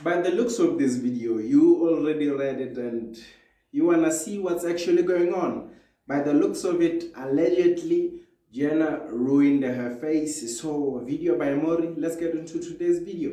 By the looks of this video, you already read it and you wanna see what's actually going on. By the looks of it, allegedly, Jenna ruined her face. So, video by Mori. Let's get into today's video.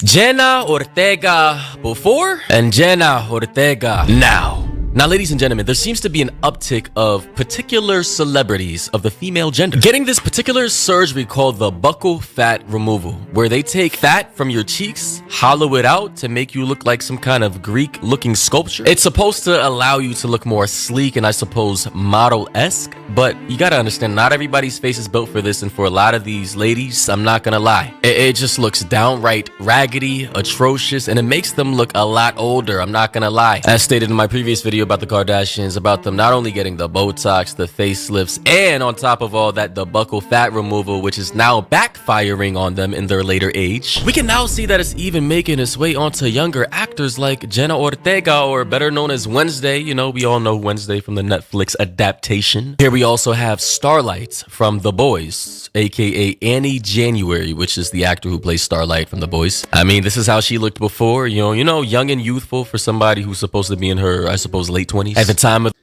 Jenna Ortega before and Jenna Ortega now. Now, ladies and gentlemen, there seems to be an uptick of particular celebrities of the female gender getting this particular surgery called the buccal fat removal, where they take fat from your cheeks, hollow it out to make you look like some kind of Greek-looking sculpture. It's supposed to allow you to look more sleek and I suppose model-esque, but you gotta understand, not everybody's face is built for this, and for a lot of these ladies, I'm not gonna lie, it just looks downright raggedy, atrocious, and it makes them look a lot older, I'm not gonna lie. As stated in my previous video about the Kardashians, about them not only getting the Botox, the facelifts, and on top of all that, the buccal fat removal, which is now backfiring on them in their later age. We can now see that it's even making its way onto younger actors like Jenna Ortega, or better known as Wednesday. You know, we all know Wednesday from the Netflix adaptation. Here we also have Starlight from The Boys, aka Annie January, which is the actor who plays Starlight from The Boys. I mean, this is how she looked before, you know, young and youthful for somebody who's supposed to be in her, I suppose, late 20s at the time of.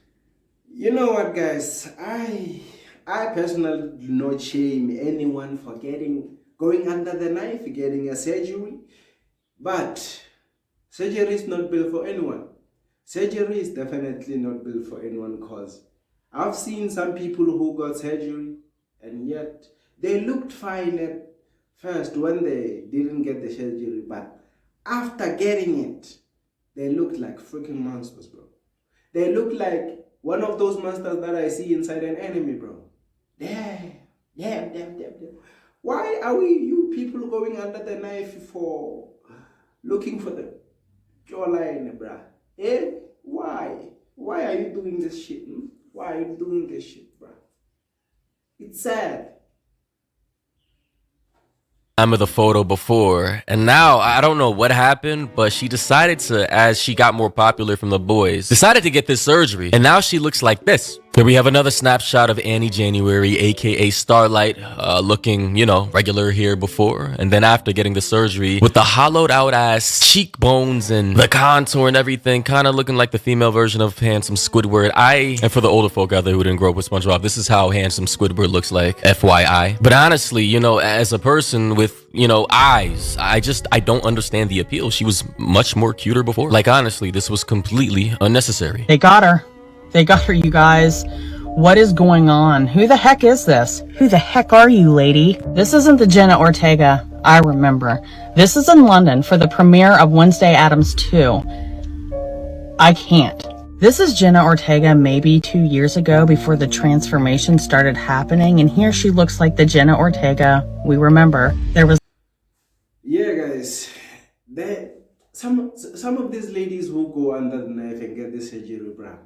You know what, guys? I personally do not shame anyone for going under the knife, getting a surgery, but surgery is not built for anyone. Surgery is definitely not built for anyone, because I've seen some people who got surgery and yet they looked fine at first when they didn't get the surgery, but after getting it, they looked like freaking monsters, bro. They look like one of those monsters that I see inside an anime, bro. Damn. Why are you people going under the knife for looking for the jawline, bruh? Eh? Why? Why are you doing this shit? Why are you doing this shit, bruh? It's sad. Of the photo before, and now I don't know what happened, but she decided to, as she got more popular from The Boys, decided to get this surgery, and now she looks like this. Here we have another snapshot of Annie January, aka Starlight, looking, you know, regular here before, and then after getting the surgery, with the hollowed out ass cheekbones and the contour and everything, kind of looking like the female version of handsome Squidward. And for the older folk out there who didn't grow up with SpongeBob, this is how handsome Squidward looks like, FYI. But honestly, you know, as a person with, you know, eyes, I don't understand the appeal. She was much more cuter before. Like, honestly, this was completely unnecessary. They got her. They got her, you guys. What is going on? Who the heck is this? Who the heck are you, lady? This isn't the Jenna Ortega I remember. This is in London for the premiere of Wednesday Addams 2. I can't. This is Jenna Ortega maybe 2 years ago, before the transformation started happening, and here she looks like the Jenna Ortega we remember. Yeah, guys, some of these ladies who go under the knife and get the surgery, bruh,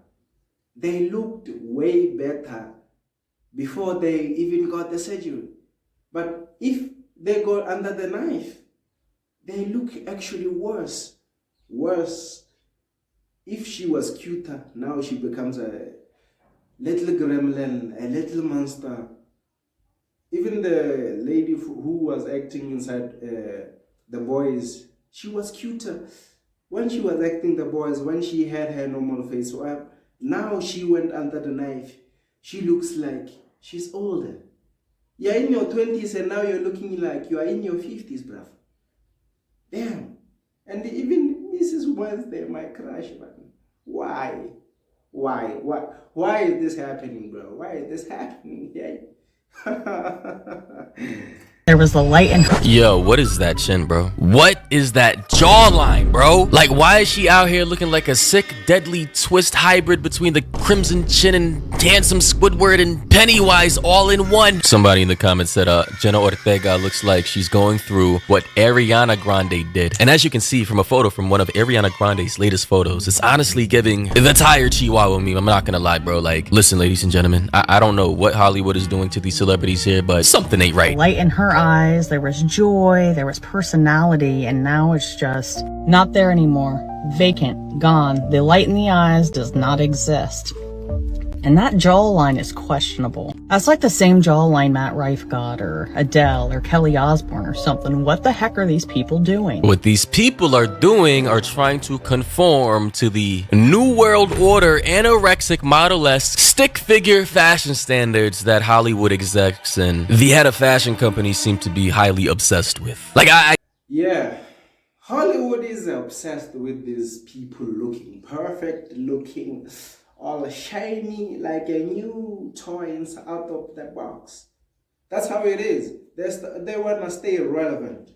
they looked way better before they even got the surgery. But if they go under the knife, they look actually worse. If she was cuter, now she becomes a little gremlin, a little monster. Even the lady who was acting inside The Boys, she was cuter when she was acting The Boys, when she had her normal face. So now she went under the knife. She looks like she's older. You're in your 20s and now you're looking like you are in your 50s, bruv. Damn. And even Mrs. Wednesday, my crush, man. Why? Why is this happening, bro? Why is this happening? Yeah. There was the light in her. Yo, what is that chin, bro? What is that jawline, bro? Like, why is she out here looking like a sick, deadly twist hybrid between the crimson chin and handsome Squidward and Pennywise all in one? Somebody in the comments said, Jenna Ortega looks like she's going through what Ariana Grande did. And as you can see from a photo from one of Ariana Grande's latest photos, it's honestly giving the tired Chihuahua meme. I'm not gonna lie, bro. Like, listen, ladies and gentlemen, I don't know what Hollywood is doing to these celebrities here, but something ain't right. Light in her eyes, there was joy, there was personality, and now it's just not there anymore. Vacant, gone. The light in the eyes does not exist. And that jawline is questionable. That's like the same jawline Matt Rife got, or Adele, or Kelly Osbourne, or something. What the heck are these people doing? What these people are doing are trying to conform to the New World Order anorexic model-esque stick figure fashion standards that Hollywood execs and the head of fashion companies seem to be highly obsessed with. Like, Yeah, Hollywood is obsessed with these people looking perfect, looking all shiny like a new toys out of the box. That's how it is. They want to stay relevant.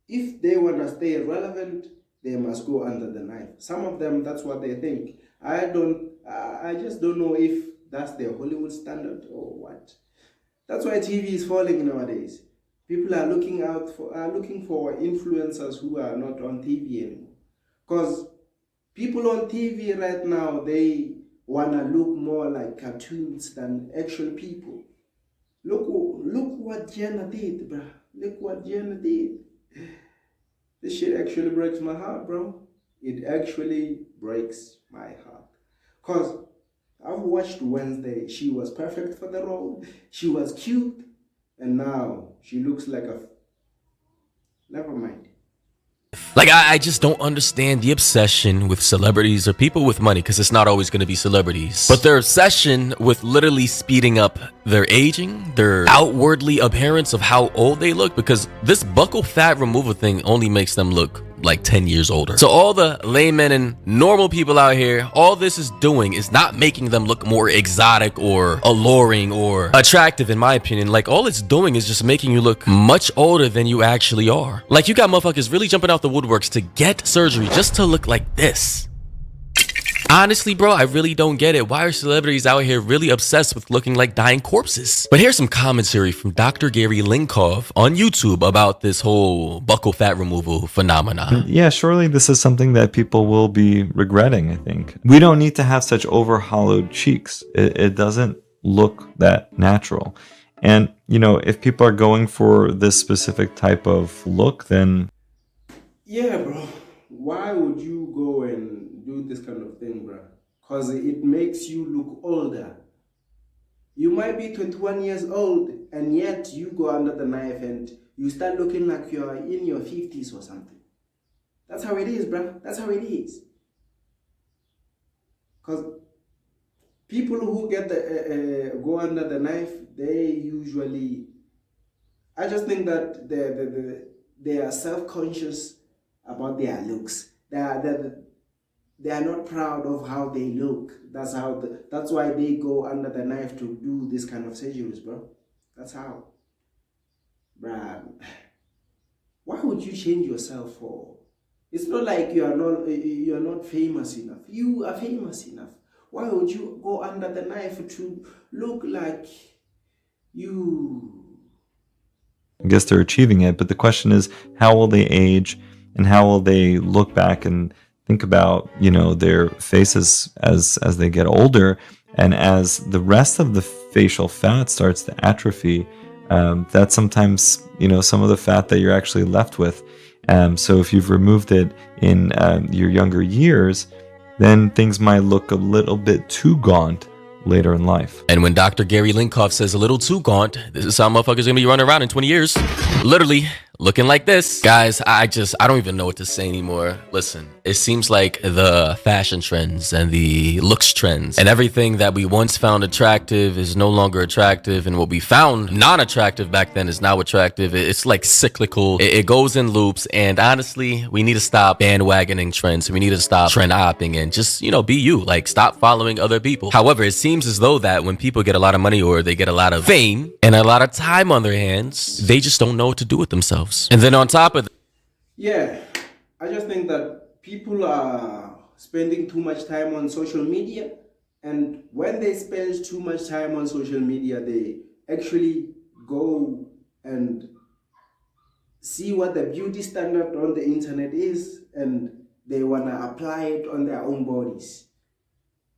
If they want to stay relevant, they must go under the knife. Some of them, that's what they think. I just don't know if that's their Hollywood standard or what. That's why TV is falling nowadays. People are looking for influencers who are not on TV anymore. Because people on TV right now, they wanna look more like cartoons than actual people. Look what Jenna did, bruh. Look what Jenna did. This shit actually breaks my heart, bro. It actually breaks my heart. Because I've watched Wednesday. She was perfect for the role. She was cute. And now she looks like a... Never mind. I just don't understand the obsession with celebrities or people with money, because it's not always going to be celebrities. But their obsession with literally speeding up their aging, their outwardly appearance of how old they look, because this buccal fat removal thing only makes them look like 10 years older. So all the laymen and normal people out here, all this is doing is not making them look more exotic or alluring or attractive, in my opinion. Like, all it's doing is just making you look much older than you actually are. Like, you got motherfuckers really jumping out the woodworks to get surgery just to look like this. Honestly, bro, I really don't get it. Why are celebrities out here really obsessed with looking like dying corpses? But here's some commentary from Dr. Gary Linkoff on YouTube about this whole buccal fat removal phenomenon. Yeah, surely this is something that people will be regretting, I think. We don't need to have such over-hollowed cheeks. It doesn't look that natural. And, you know, if people are going for this specific type of look, then... Yeah, bro. Why would you go and do this kind of thing, bro? Because it makes you look older. You might be 21 years old, and yet you go under the knife and you start looking like you're in your 50s or something. That's how it is, bro. That's how it is. Because people who get the go under the knife, they usually... I just think that they are self-conscious about their looks. They are not proud of how they look. That's why they go under the knife to do this kind of surgeries, bro. That's how. Bruh, why would you change yourself for? It's not like you are not famous enough. You are famous enough. Why would you go under the knife to look like you? I guess they're achieving it, but the question is, how will they age? And how will they look back and think about, you know, their faces as they get older, and as the rest of the facial fat starts to atrophy? That's sometimes, you know, some of the fat that you're actually left with. So if you've removed it in your younger years, then things might look a little bit too gaunt later in life. And when Dr. Gary Linkoff says a little too gaunt, this is how motherfuckers gonna be running around in 20 years. Literally looking like this. Guys, I don't even know what to say anymore. Listen, it seems like the fashion trends and the looks trends and everything that we once found attractive is no longer attractive, and what we found non-attractive back then is now attractive. It's like cyclical. It goes in loops, and honestly, we need to stop bandwagoning trends. We need to stop trend hopping and just, you know, be you. Like, stop following other people. However, it seems as though that when people get a lot of money or they get a lot of fame and a lot of time on their hands, they just don't know what to do with themselves. And then on top of that, yeah, I just think that people are spending too much time on social media, and when they spend too much time on social media, they actually go and see what the beauty standard on the internet is, and they want to apply it on their own bodies.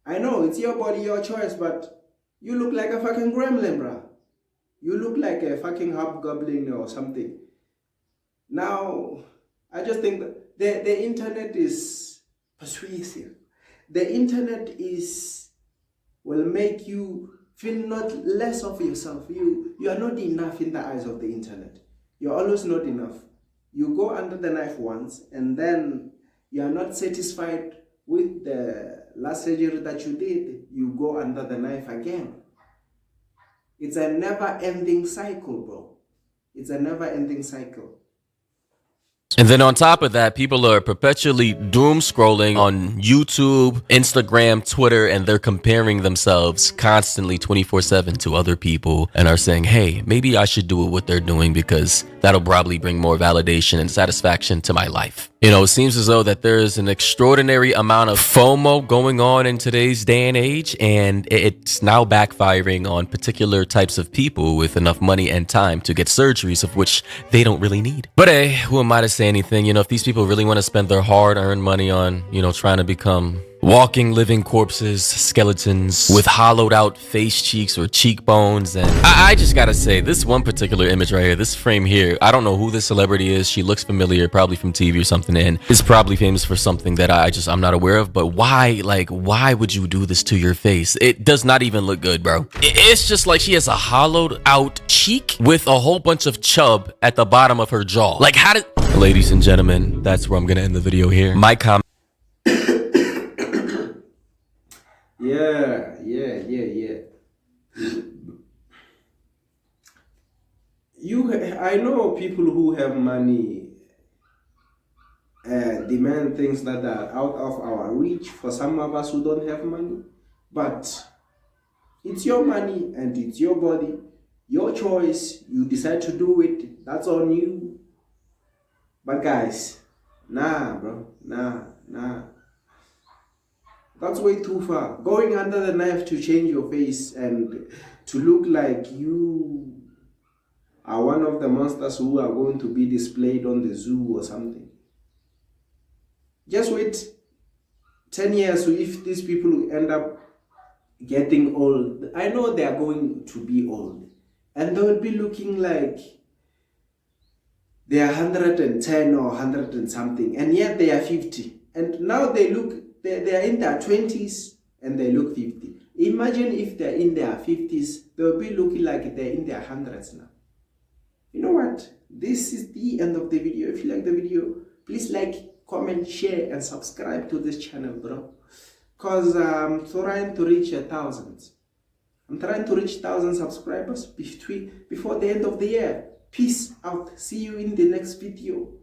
I know it's your body, your choice, but you look like a fucking gremlin, bruh. You look like a fucking hobgoblin or something. Now, I just think that the internet is persuasive. The internet is will make you feel not less of yourself. You are not enough in the eyes of the internet. You're always not enough. You go under the knife once, and then you are not satisfied with the last surgery that you did. You go under the knife again. It's a never-ending cycle, bro. It's a never-ending cycle. And then on top of that, people are perpetually doom scrolling on YouTube, Instagram, Twitter, and they're comparing themselves constantly 24/7 to other people and are saying, hey, maybe I should do what they're doing because that'll probably bring more validation and satisfaction to my life. You know, it seems as though that there is an extraordinary amount of FOMO going on in today's day and age, and it's now backfiring on particular types of people with enough money and time to get surgeries of which they don't really need. But hey, who am I to say anything? You know, if these people really want to spend their hard-earned money on, you know, trying to become walking living corpses, skeletons with hollowed out face cheeks or cheekbones, and I just gotta say, this one particular image right here, this frame here, I don't know who this celebrity is. She looks familiar, probably from TV or something, and is probably famous for something that I'm not aware of. But why would you do this to your face? It does not even look good, bro. It's just like she has a hollowed out cheek with a whole bunch of chub at the bottom of her jaw. Like, how did... Ladies and gentlemen, that's where I'm gonna end the video here. My comment. Yeah. I know people who have money demand things that are out of our reach for some of us who don't have money. But it's your money and it's your body, your choice. You decide to do it. That's on you. But guys, nah, bro, nah. That's way too far. Going under the knife to change your face and to look like you are one of the monsters who are going to be displayed on the zoo or something. Just wait 10 years if these people end up getting old. I know they are going to be old. And they will be looking like they are 110 or 100 and something. And yet they are 50. And now they look... They are in their 20s and they look 50. Imagine if they're in their 50s, they'll be looking like they're in their 100s now. You know what? This is the end of the video. If you like the video, please like, comment, share, and subscribe to this channel, bro. Because I'm trying to reach 1,000. I'm trying to reach 1,000 subscribers before the end of the year. Peace out. See you in the next video.